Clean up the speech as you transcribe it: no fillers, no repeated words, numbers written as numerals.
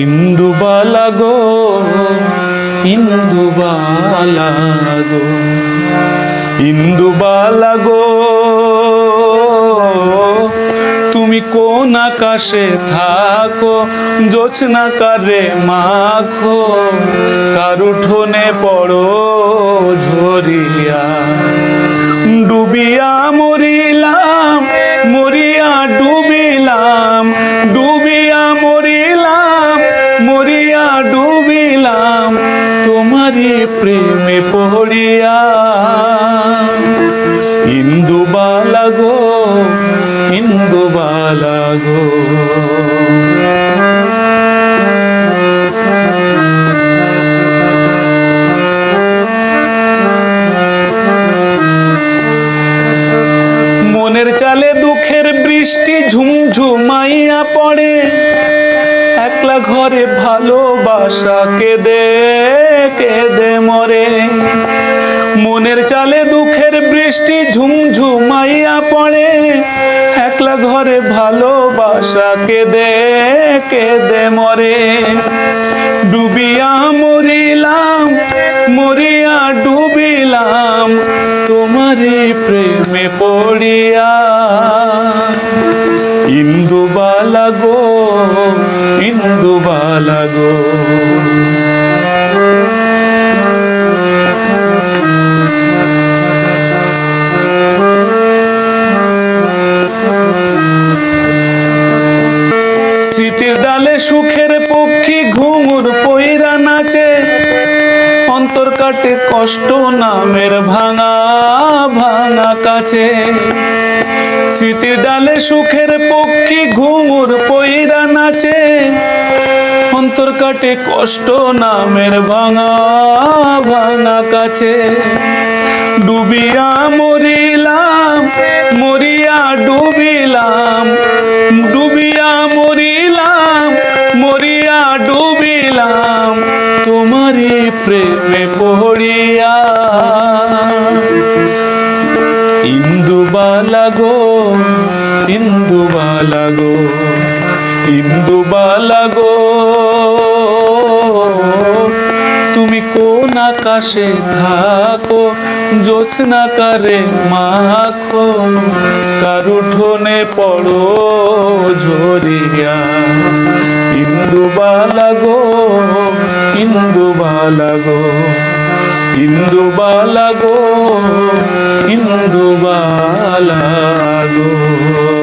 ইন্দুবালা গো, ইন্দুবালা গো, ইন্দুবালা গো, তুমি কোন আকাশে থাকো, জোছনা কারে মাখো, কার উঠোনে পড়ো ঝরিয়া। ডুবিয়া মরিলাম, মরিয়া ডুবিলাম, ডুবিয়া মরিলাম, মরিয়া ডুবিলাম, তোমারই প্রেমে পড়িয়া। ইন্দুবালা গো, ইন্দুবালা গো। মনের চালে দুঃখের বৃষ্টি ঝুমঝুমাইয়া পড়ে, একলা ঘরে ভালোবাসা কেঁদে কেঁদে মরে। মনের চালে দুঃখের বৃষ্টি ঝুমঝুমাইয়া পড়ে, একলা ঘরে ভালোবাসা কেঁদে কেঁদে মরে। ডুবিয়া মরিলাম, মরিয়া ডুবিলাম, তোমারই প্রেমে পড়িয়া। ইন্দুবালা গো, ইন্দুবালা গো। স্মৃতির ডালে সুখের পক্ষী ঘুঙুর পইরা নাচে, অন্তর কাটে কষ্ট নামের ভাঙা ভাঙা কাছে। স্মৃতির ডালে সুখের পক্ষী ঘুঙুর পইরা নাচে, অন্তর কাটে কষ্ট নামের ভাঙা ভাঙা কাছে। ডুবিয়া মরিলাম, মরিয়া ডুবিলাম, ডুবিয়া মরিলাম, মরিয়া ডুবিলাম, তোমারই প্রেমে পড়িয়া। ইন্দুবালা গো, ইন্দুবালা গো, ইন্দুবালা গো, তুমি কোন আকাশে থাকো, জোছনা কারে মাখো, কার উঠোনে পড়ো ঝরিয়া। ইন্দুবালা গো, ইন্দুবালা গো, ইন্দুবালা গো, ইন্দুবালা গো।